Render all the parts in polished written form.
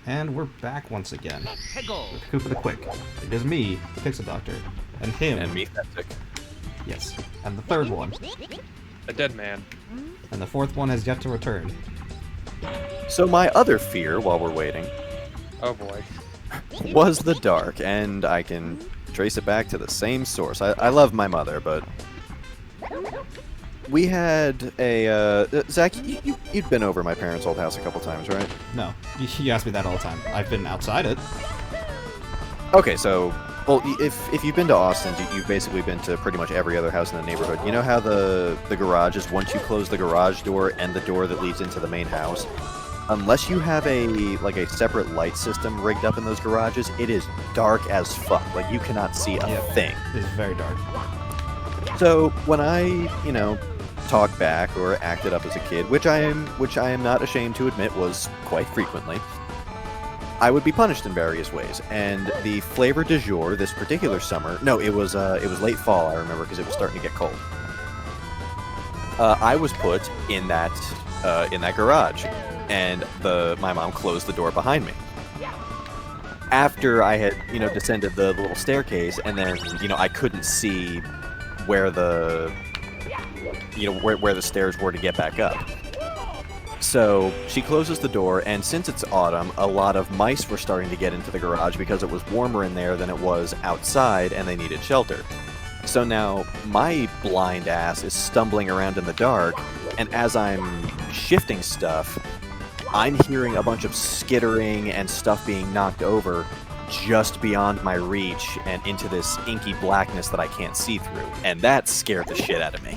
And we're back once again with Cooper the Quick. It is me, the Pixel Doctor, and him. And me, Fexick. Yes. And the third one. A dead man. And the fourth one has yet to return. So my other fear, while we're waiting, Oh boy. was the dark, and I can trace it back to the same source. I love my mother, but we had a Zach. You'd been over my parents' old house a couple times, right? No, you ask me that all the time. I've been outside it. Okay, so well, if you've been to Austin, you've basically been to pretty much every other house in the neighborhood. You know how the garage is once you close the garage door and the door that leads into the main house. Unless you have a separate light system rigged up in those garages, it is dark as fuck. Like you cannot see a thing. It is very dark. So when I, talked back or acted up as a kid, which I am not ashamed to admit was quite frequently, I would be punished in various ways. And the flavor du jour this particular summer, no, it was late fall, I remember, because it was starting to get cold. I was put in that garage, and my mom closed the door behind me. After I had, descended the little staircase, and then, I couldn't see where the stairs were to get back up. So she closes the door, and since it's autumn, a lot of mice were starting to get into the garage because it was warmer in there than it was outside, and they needed shelter. So now my blind ass is stumbling around in the dark, and as I'm shifting stuff, I'm hearing a bunch of skittering and stuff being knocked over just beyond my reach and into this inky blackness that I can't see through, and that scared the shit out of me.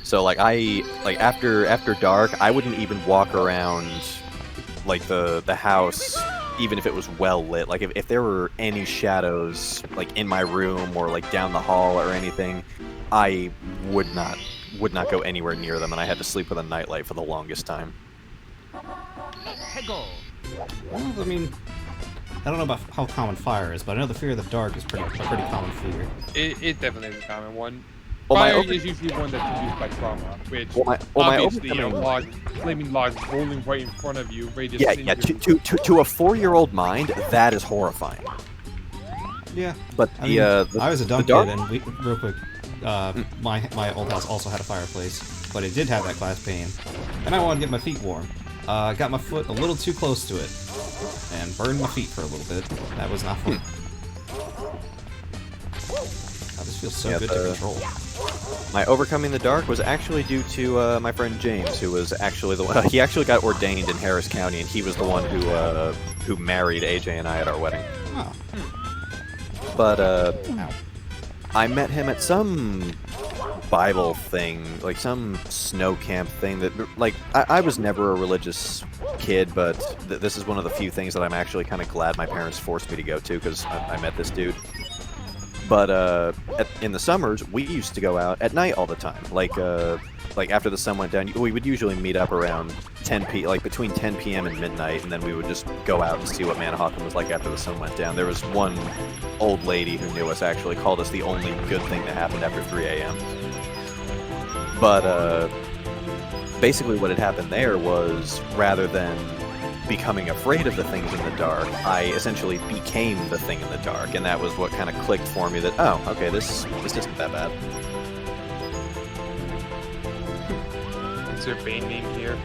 So after dark, I wouldn't even walk around the house even if it was well lit. Like if there were any shadows in my room or down the hall or anything, I would not go anywhere near them, and I had to sleep with a nightlight for the longest time. Well, I mean, I don't know about how common fire is, but I know the fear of the dark is a pretty common fear. It definitely is a common one. Well, Fire is usually one that's induced by trauma, which obviously, flaming logs rolling right in front of you. Yeah. To a 4-year-old mind, that is horrifying. Yeah. But I was a dumb kid, and real quick, my old house also had a fireplace, but it did have that glass pane, and I wanted to get my feet warm. I got my foot a little too close to it, and burned my feet for a little bit. That was not fun. This feels so good to control. My overcoming the dark was actually due to my friend James, who was actually the one. He actually got ordained in Harris County, and he was the one who married AJ and I at our wedding. Oh. But I met him at some Bible thing, some snow camp thing that, I was never a religious kid, but this is one of the few things that I'm actually kind of glad my parents forced me to go to, because I met this dude. But in the summers, we used to go out at night all the time. After the sun went down, we would usually meet up around between 10 p.m. and midnight, and then we would just go out and see what Manhattan was like after the sun went down. There was one old lady who knew us, actually called us the only good thing that happened after 3 a.m. But basically what had happened there was, rather than becoming afraid of the things in the dark, I essentially became the thing in the dark, and that was what kind of clicked for me that, oh, okay, this isn't that bad. Is there Bane name here?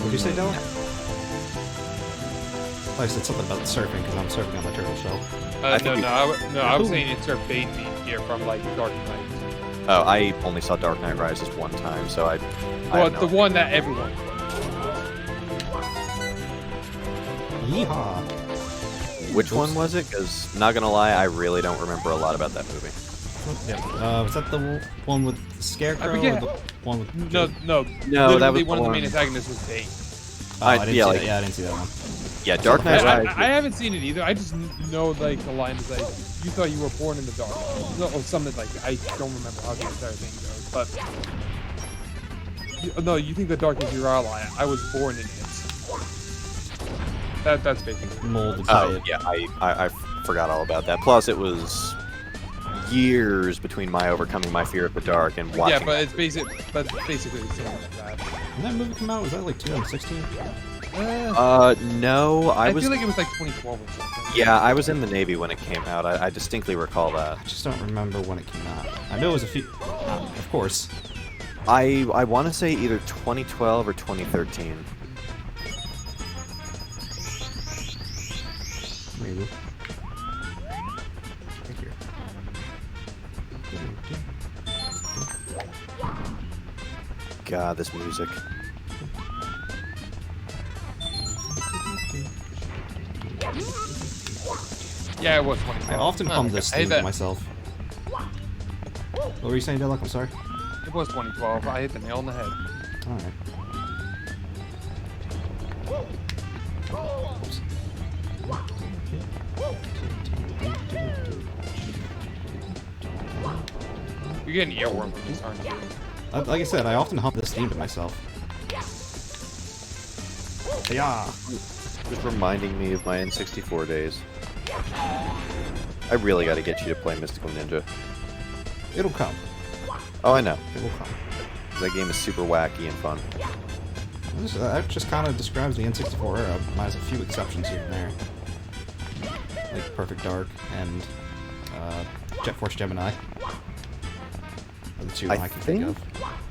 What'd you say, Dylan? I said something about surfing, because I'm surfing on the turtle shell. I was saying insert Bane name here from Dark Knight. Oh, I only saw Dark Knight Rises one time, so the one that everyone. Yeehaw! Which one was it? Because, not gonna lie, I really don't remember a lot about that movie. Yeah. Was that the one with the Scarecrow? I forget. Or the one with No, that was one of the main antagonists was Bane. I didn't see that. Yeah, I didn't see that one. Yeah, Dark Knight Rises. I haven't seen it either. I just know the line is you thought you were born in the dark, or something I don't remember how the entire thing goes, but you think the dark is your ally. I was born in it. That's basically molded by it. Yeah, I forgot all about that. Plus, it was years between my overcoming my fear of the dark and watching. Yeah, but it's basically similar to that. Did that movie come out? Was that like 2016? No, I feel like it was like 2012 or something. Yeah, I was in the Navy when it came out. I distinctly recall that. I just don't remember when it came out. I know it was a few. Of course. I want to say either 2012 or 2013. Maybe. Right here. God, this music. Yeah, it was 2012. I often hum this I hate theme to that. myself. What were you saying, Delek? I'm sorry. It was 2012. I hit the nail on the head. Alright. You're getting earworm from this, aren't you? Like I said, I often hum this theme to myself. Yeah. Just reminding me of my N64 days. I really got to get you to play Mystical Ninja. It'll come. Oh, I know. It will come. That game is super wacky and fun. That just kind of describes the N64 era, minus a few exceptions here and there. Like Perfect Dark and Jet Force Gemini. Are the two I can think of.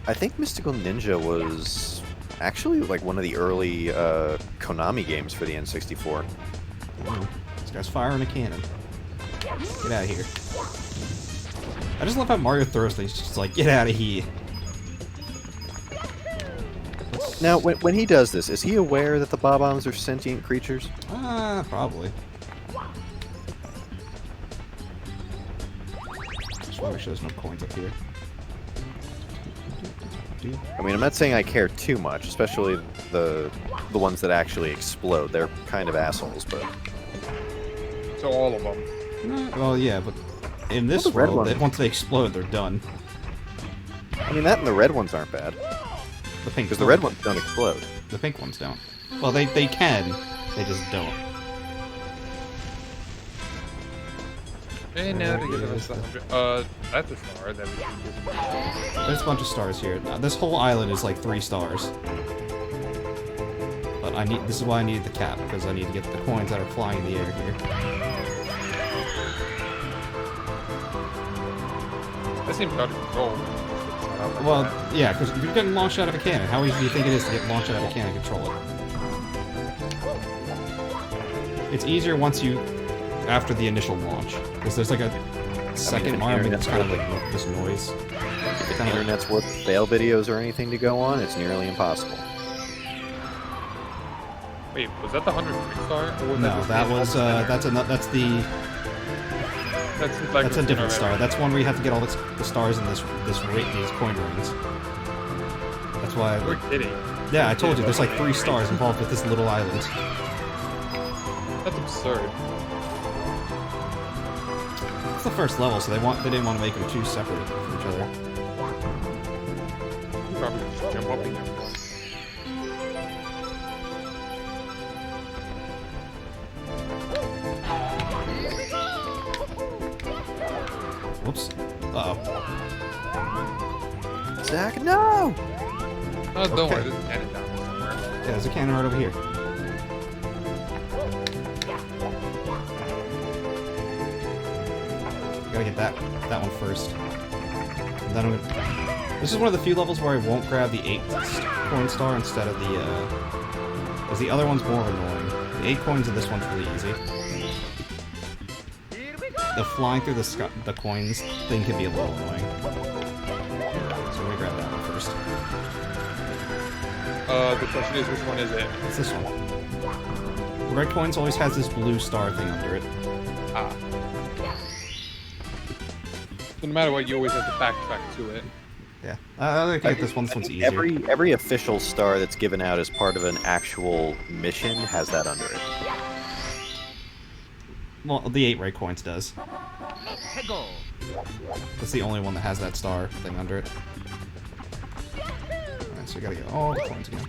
I think Mystical Ninja was actually like one of the early Konami games for the N64. Ooh, this guy's firing a cannon. Get out of here. I just love how Mario throws things, just like, get out of here. Now, when he does this, is he aware that the Bob-ombs are sentient creatures? Probably. Just want to make sure there's no coins up here. I mean, I'm not saying I care too much, especially the ones that actually explode. They're kind of assholes, but... So all of them. Well, yeah, but in this Well, the red world, one- once they explode, they're done. I mean, that and the red ones aren't bad. The pink Because the red ones don't explode. The pink ones don't. Well, they can, they just don't. And now to get the rest of the 100. That's a star that we can use. There's a bunch of stars here. Now, this whole island is like 3 stars. But this is why I need the cap, because I need to get the coins that are flying in the air here. That seems out of control. Well, yeah, because if you're getting launched out of a cannon, how easy do you think it is to get launched out of a cannon and control it? It's easier once you... after the initial launch. Because there's like a second arm that's kind of like this noise. If the internet's worth fail videos or anything to go on, it's nearly impossible. Wait, was that the 103 star? Or was No, that was, that's a different star. That's one where you have to get all the stars in these coin rings. That's why... We're kidding. Yeah, I told you, there's like 3 stars involved with this little island. That's absurd. It's the first level, so they didn't want to make them too separate from each other. You probably just jump up in there. Whoops. Uh-oh. Zach, no! Oh, don't Okay. worry, there's a cannon down there somewhere. Yeah, there's a cannon right over here. Gotta get that one first. And then this is one of the few levels where I won't grab the 8 coin star instead of the, because the other one's more annoying. The 8 coins in this one's really easy. The flying through the coins thing can be a little annoying. So let me grab that one first. The question is, which one is it? It's this one. The red coins always has this blue star thing under it. Ah. So no matter what, you always have to backtrack to it. Yeah. I think this one's easier. Every official star that's given out as part of an actual mission has that under it. Well, the 8 red coins does. That's the only one that has that star thing under it. Alright, so we gotta get all the coins again.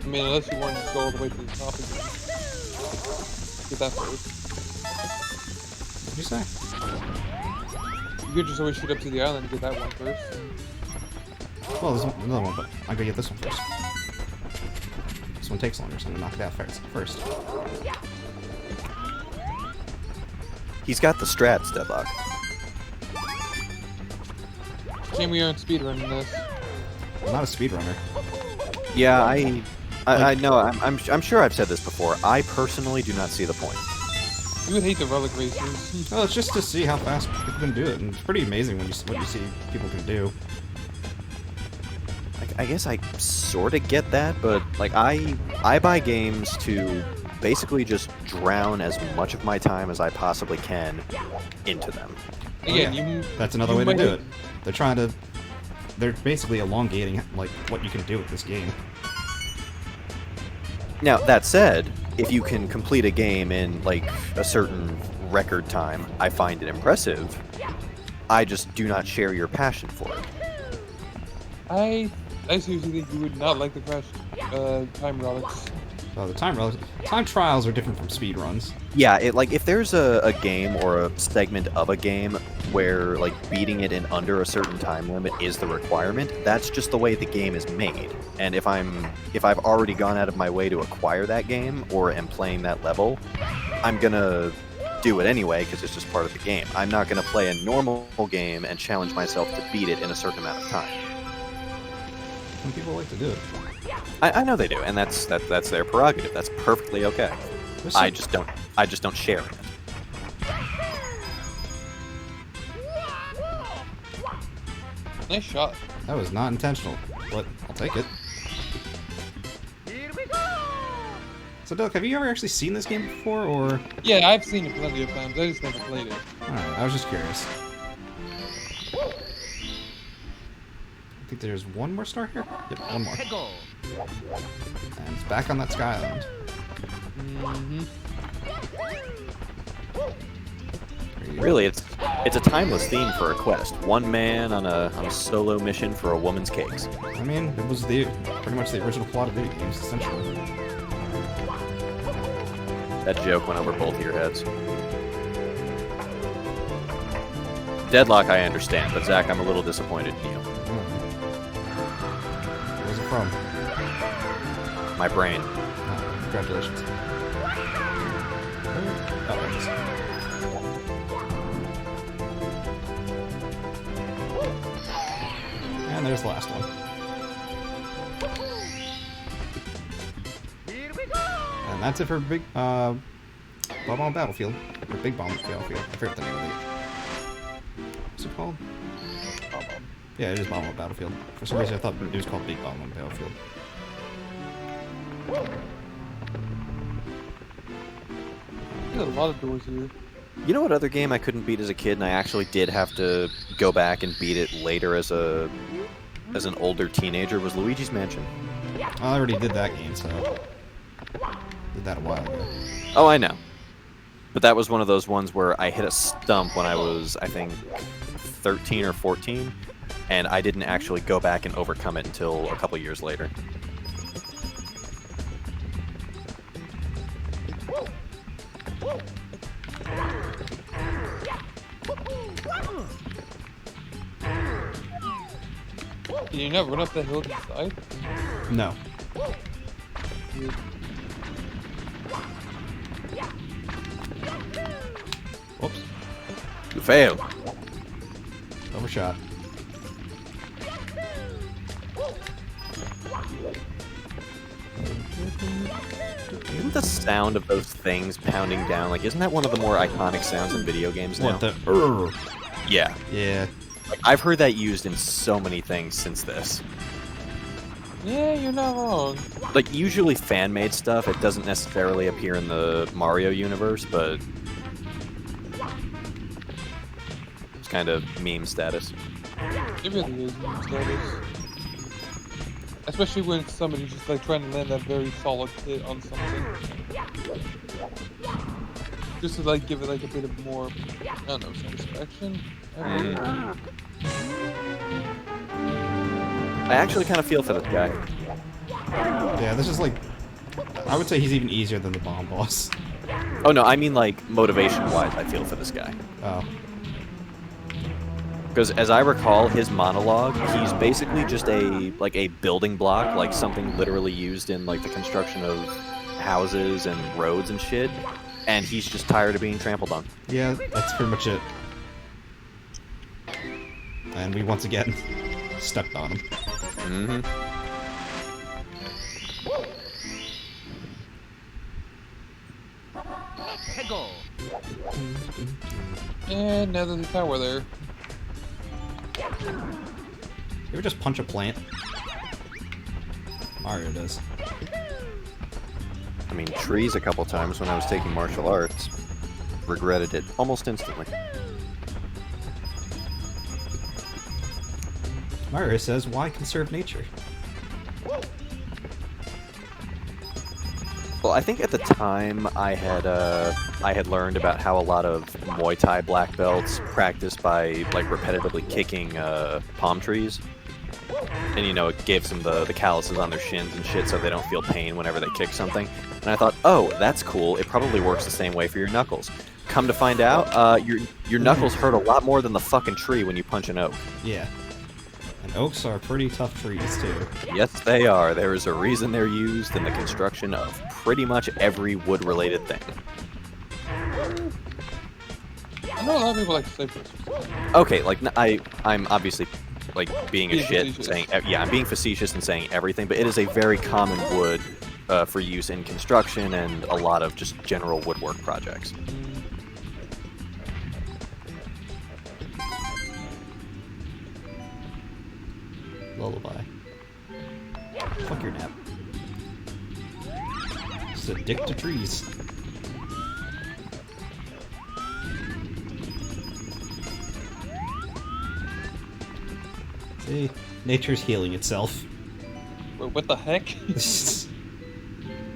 I mean, unless you want to go all the way to the top again. Get that first. What'd you say? You could just always shoot up to the island and get that one first. Well, there's another one, but I'm gonna get this one first. This one takes longer, so I'm gonna knock it out first. He's got the strats, Deadlock. Shame we aren't speedrunning this. I'm not a speedrunner. Yeah, I know. I'm sure I've said this before. I personally do not see the point. You would hate the relic races. Well, it's just to see how fast people can do it, and it's pretty amazing when you see people can do. Like, I guess I sort of get that, but like I buy games to basically just drown as much of my time as I possibly can into them. Again, That's another way to do it. They're basically elongating like what you can do with this game. Now, that said, if you can complete a game in like a certain record time, I find it impressive. I just do not share your passion for it. I seriously think you would not like the crash time relics. Oh, the time trials are different from speedruns. Yeah, if there's a game or a segment of a game where like beating it in under a certain time limit is the requirement, that's just the way the game is made. And if I've already gone out of my way to acquire that game or am playing that level, I'm gonna do it anyway because it's just part of the game. I'm not gonna play a normal game and challenge myself to beat it in a certain amount of time. Some people like to do it. I know they do, and that's their prerogative. That's perfectly okay. I just don't share it. Nice shot. That was not intentional, but I'll take it. So, Doug, have you ever actually seen this game before, or? Yeah, I've seen it plenty of times. I just never played it. Alright, I was just curious. I think there's one more star here? Yep, one more. And it's back on that Sky Island. Mm-hmm. Really, it's a timeless theme for a quest. One man on a solo mission for a woman's cakes. I mean, it was pretty much the original plot of video games, essentially. That joke went over both of your heads. Deadlock, I understand, but Zach, I'm a little disappointed in you. Where's it from? My brain. Oh, congratulations. Oh, there it is. And there's the last one. And that's it for Big Bomb on Battlefield. Or Big Bomb Battlefield. I forget the name of it. What's it called? Yeah, it is Bomb on Battlefield. For some reason I thought it was called Big Bomb on Battlefield. There's a lot of doors here. You know what other game I couldn't beat as a kid, and I actually did have to go back and beat it later as an older teenager, was Luigi's Mansion. I already did that game, so did that a while ago. Oh, I know. But that was one of those ones where I hit a stump when I was, I think, 13 or 14, and I didn't actually go back and overcome it until a couple years later. Can you not run up that hill to the side? No. Whoops. You failed. Overshot. Isn't the sound of those things pounding down, like, isn't that one of the more iconic sounds in video games now? What the? Yeah. Yeah. Like, I've heard that used in so many things since this. Yeah, you're not wrong. Like, usually fan-made stuff, it doesn't necessarily appear in the Mario universe, but it's kind of meme status. It really is meme status. Especially when somebody's just like trying to land that very solid hit on something. Just to like give it like a bit of more, I don't know, satisfaction. I actually kind of feel for this guy. Yeah, this is like, I would say he's even easier than the bomb boss. Oh no, I mean like motivation-wise, I feel for this guy. Oh. Because as I recall, his monologue, he's basically just a building block, like something literally used in like the construction of houses and roads and shit, and he's just tired of being trampled on. Yeah, that's pretty much it. And we once again stepped on him. Mm-hmm. And now there's a tower there. You ever just punch a plant? Mario does. I mean, trees a couple times when I was taking martial arts. Regretted it almost instantly. Mario says, why conserve nature? Well, I think at the time I had learned about how a lot of Muay Thai black belts practice by like repetitively kicking palm trees, and you know it gives them the calluses on their shins and shit so they don't feel pain whenever they kick something. And I thought, oh, that's cool. It probably works the same way for your knuckles. Come to find out, your knuckles hurt a lot more than the fucking tree when you punch an oak. Yeah. And oaks are pretty tough trees, too. Yes, they are. There is a reason they're used in the construction of pretty much every wood-related thing. I know a lot of people like to say this. Okay, like I'm obviously like being a shit, facetious. saying yeah, I'm being facetious and saying everything, but it is a very common wood for use in construction and a lot of just general woodwork projects. Lullaby. Fuck your nap. Just a dick to trees. See? Nature's healing itself. Wait, what the heck?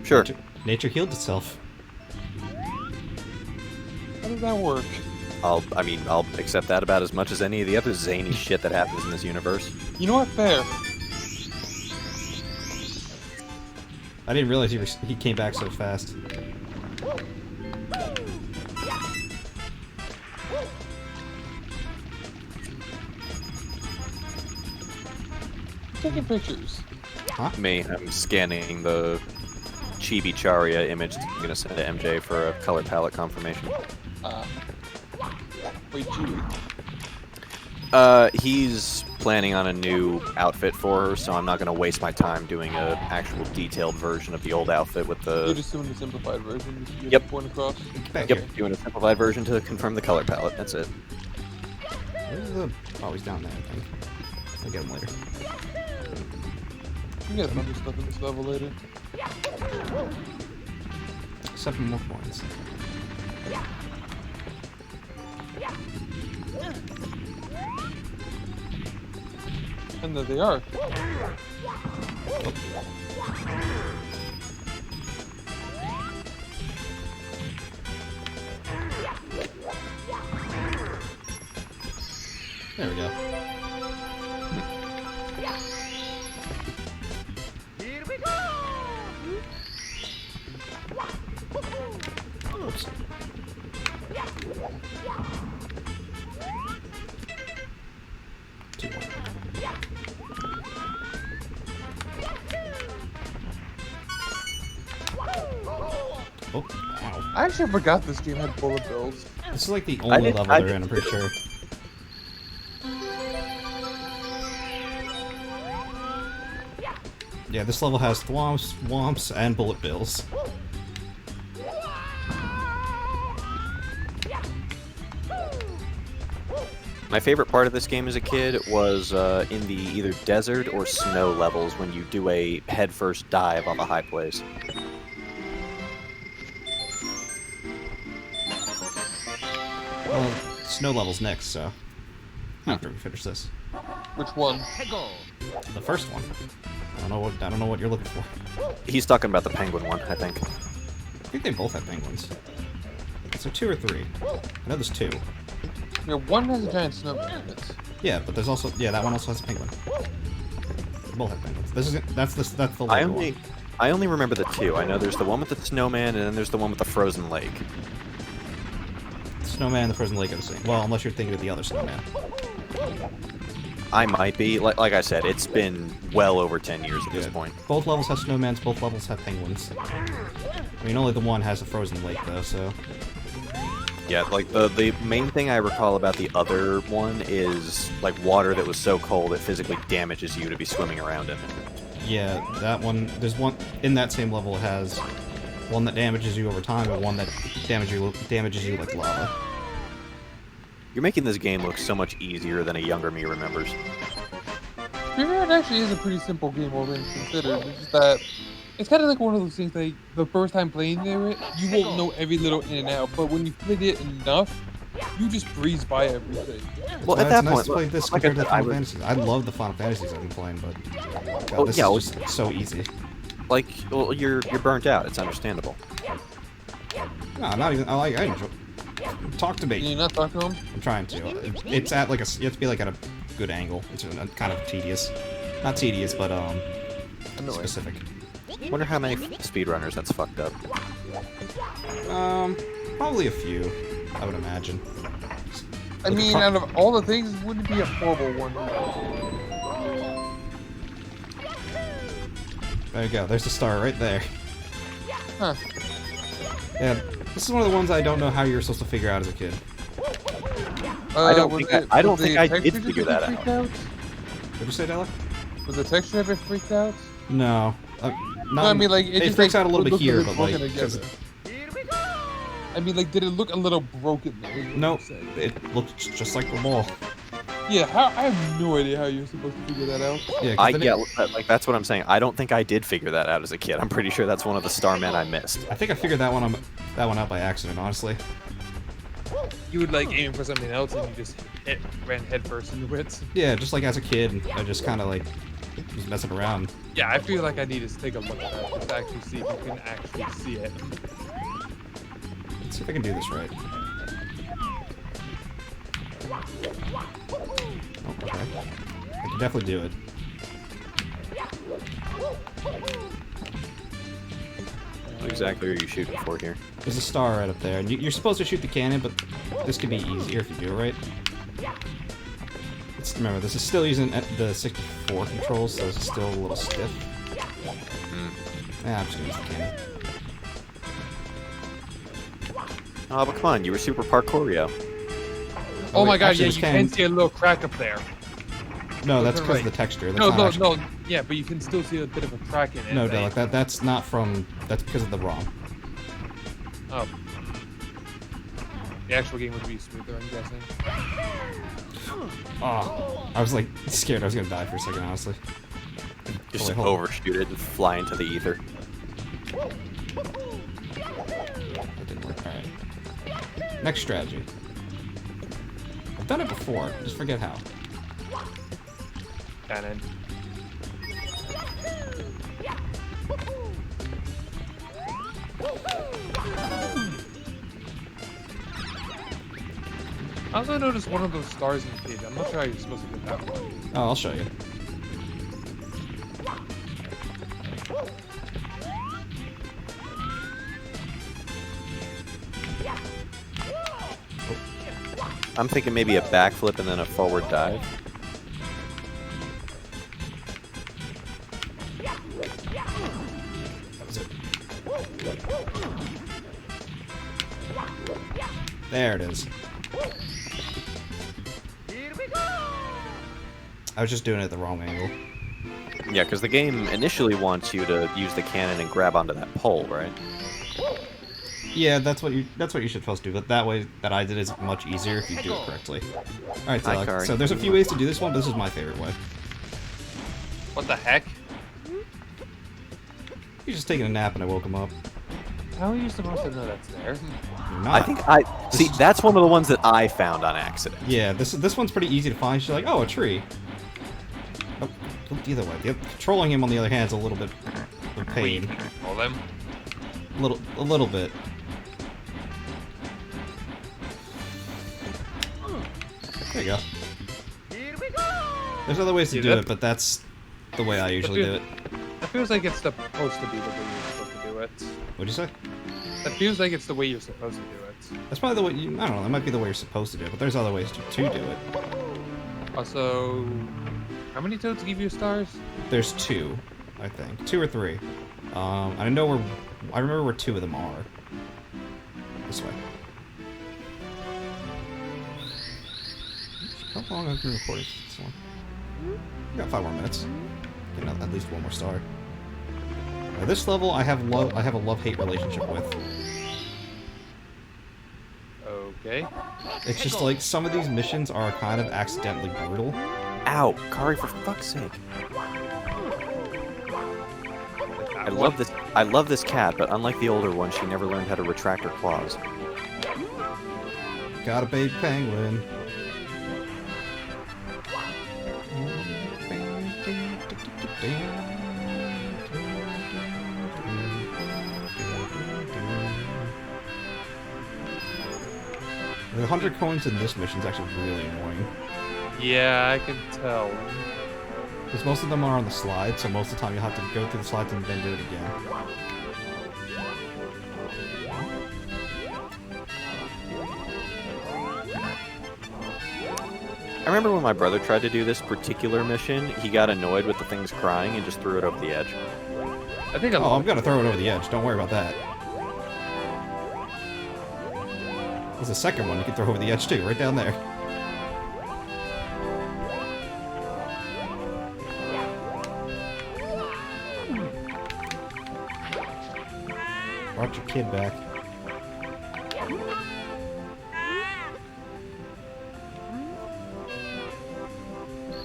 Sure. Nature healed itself. How does that work? I'll accept that about as much as any of the other zany shit that happens in this universe. You know what? Fair. I didn't realize he came back so fast. Taking pictures. Huh? Me, I'm scanning the Chibi Charia image I'm gonna send to MJ for a color palette confirmation. Wait, Julie. He's planning on a new outfit for her, so I'm not gonna waste my time doing a actual detailed version of the old outfit with You're the... just doing the simplified version. You Yep. Point across. Back Yep, here. doing a simplified version to confirm the color palette, that's it. Where's the... Oh, he's down there, I think. I'll get him later. You get a bunch of stuff in this level later. 7 more points. And there they are. There we go. Oops. Two more. Oh, ow. I actually forgot this game had bullet bills. This is like the only level they're in, I'm pretty sure. Yeah, this level has thwomps, womps, and bullet bills. My favorite part of this game as a kid was in the either desert or snow levels when you do a headfirst dive off a high place. Well, snow level's next, so after we finish this. Which one? The first one. I don't know what you're looking for. He's talking about the penguin one, I think. I think they both have penguins. So 2 or 3. I know there's 2. Yeah, one has a giant snowman in it. Yeah, but there's also that one also has a penguin. They both have penguins. That's the I lower only one. I only remember the two. I know there's the one with the snowman, and then there's the one with the frozen lake. Snowman and the frozen lake are the same. Well, unless you're thinking of the other snowman. I might be. Like I said, it's been well over 10 years at this point. Both levels have snowmans, both levels have penguins. I mean, only the one has a frozen lake, though, so... Yeah, like, the main thing I recall about the other one is, like, water that was so cold it physically damages you to be swimming around in it. Yeah, that one... There's one... In that same level, it has one that damages you over time, and one that damages you like lava. You're making this game look so much easier than a younger me remembers. Yeah, it actually is a pretty simple game, all things considered. It's just that it's kind of like one of those things. Like the first time playing it, you won't know every little in and out. But when you've played it enough, you just breeze by everything. Well, at that nice point, to play this like compared to Final Fantasy. I love the Final Fantasies I've been playing, but God, this is just so easy. Like, well, you're burnt out. It's understandable. No, not even. I enjoy. Talk to me. Can you not talk to him? I'm trying to. It's at like a. You have to be like at a good angle. It's kind of tedious. Not tedious, but specific. Wonder how many speedrunners that's fucked up. Probably a few, I would imagine. I mean, out of all the things, it wouldn't be a horrible one. There you go. There's the star right there. Huh. Yeah, this is one of the ones I don't know how you're supposed to figure out as a kid. I don't think I did figure that out. What'd you say, Della? Was the texture ever freaked out? No. No, I mean, like, it just freaks like, out a little bit here, broken but like, together. I mean, like, did it look a little broken? Nope, it looked just like the wall. Yeah, I have no idea how you're supposed to figure that out. Yeah, I get, like, that's what I'm saying. I don't think I did figure that out as a kid. I'm pretty sure that's one of the Starmen I missed. I think I figured that one out by accident, honestly. You would like aim for something else and you just ran headfirst into it. Yeah, just like as a kid, I just kind of like was messing around. Yeah, I feel like I need to take a look at that just to actually see if you can actually see it. Let's see if I can do this right. Oh, okay. I can definitely do it. What exactly are you shooting for here? There's a star right up there, and you're supposed to shoot the cannon, but this could be easier if you do it right. Let's remember, this is still using the 64 controls, so it's still a little stiff. Yeah, I'm just gonna use the cannon. Oh, but come on, you were super parkourio. Oh my god, actually, yeah, this you cannon- can see a little crack up there. No, that's Looking because of the right. texture. That's No, not no, actually... no. Yeah, but you can still see a bit of a crack in it. No, right? Delic, that's not from... That's because of the ROM. Oh. The actual game would be smoother, I'm guessing. Oh, I was like scared I was gonna die for a second, honestly. Just hold on. overshoot it and fly into the ether. That didn't work. Alright. Next strategy. I've done it before, just forget how. Cannon. I also noticed one of those stars in the page. I'm not sure how you're supposed to get that one. Oh, I'll show you. I'm thinking maybe a backflip and then a forward dive. That was it. There it is. I was just doing it at the wrong angle. Yeah, because the game initially wants you to use the cannon and grab onto that pole, right? Yeah, that's what you should supposed to do, but that way that I did is much easier if you do it correctly. Alright, so there's a few ways to do this one, but this is my favorite way. What the heck? He's just taking a nap and I woke him up. How are you supposed to know that's there? You're not. See, that's one of the ones that I found on accident. Yeah, this one's pretty easy to find. She's like, oh, a tree. Oh, the other way. Controlling him on the other hand is a little bit of pain. All them? A little bit. There you go. There's other ways to do it, but that's the way I usually do it. That feels like it's supposed to be the way you're supposed to do it. What'd you say? That feels like it's the way you're supposed to do it. That's probably the way I don't know, that might be the way you're supposed to do it, but there's other ways to do it. Also, how many toads give you stars? There's 2, I think. 2 or 3. I remember where 2 of them are. This way. How long have I been recording this one? We got 5 more minutes. Get at least 1 more star. Now, this level I have a love-hate relationship with. Okay. It's just like some of these missions are kind of accidentally brutal. Ow, Kari, for fuck's sake. I love this cat, but unlike the older one, she never learned how to retract her claws. Got a baby penguin. The 100 coins in this mission is actually really annoying. Yeah, I can tell. Because most of them are on the slide, so most of the time you'll have to go through the slides and then do it again. I remember when my brother tried to do this particular mission, he got annoyed with the things crying and just threw it over the edge. I think I'm gonna throw it over the edge, don't worry about that. There's a second one you can throw over the edge too, right down there. Brought your kid back.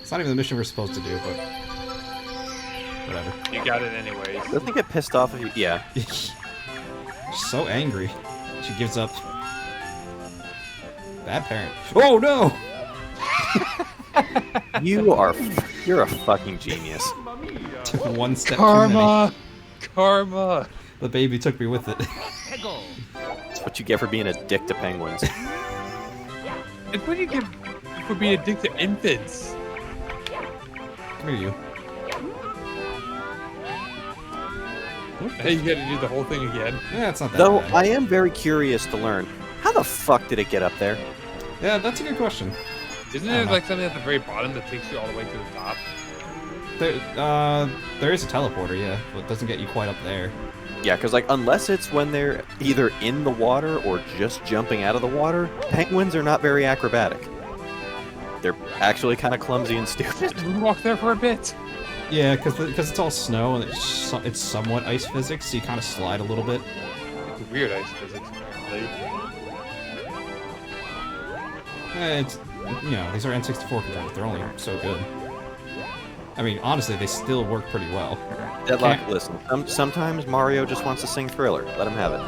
It's not even the mission we're supposed to do, but whatever. You got it anyways. Doesn't it get pissed off if you... Yeah. She's so angry. She gives up. Bad parent. Oh no! You're a fucking genius. Took 1 step Karma! too many. Karma! The baby took me with it. That's what you get for being a dick to penguins. And what do you get for being a dick to infants? Come here, you. Hey, you gotta do the whole thing again. Yeah, it's not that Though, bad. I am very curious to learn, how the fuck did it get up there? Yeah, that's a good question. Isn't there like something at the very bottom that takes you all the way to the top? There is a teleporter, yeah, but it doesn't get you quite up there. Yeah, because like unless it's when they're either in the water or just jumping out of the water, penguins are not very acrobatic. They're actually kind of clumsy and stupid. Walk there for a bit. Yeah, because it's all snow and it's somewhat ice physics, so you kind of slide a little bit. It's weird ice physics, apparently. It's, you know, these are N64 controllers. They're only so good. I mean, honestly, they still work pretty well. Deadlock, listen. Sometimes Mario just wants to sing Thriller. Let him have it.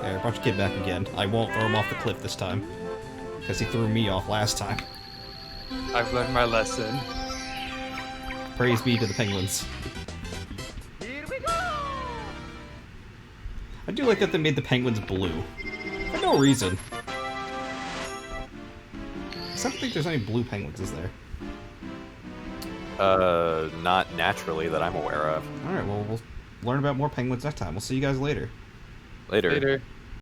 There, brought your kid back again. I won't throw him off the cliff this time. Because he threw me off last time. I've learned my lesson. Praise be to the penguins. I do like that they made the penguins blue. For no reason. I don't think there's any blue penguins, is there? Not naturally that I'm aware of. Alright, well, we'll learn about more penguins next time. We'll see you guys later. Later. Later.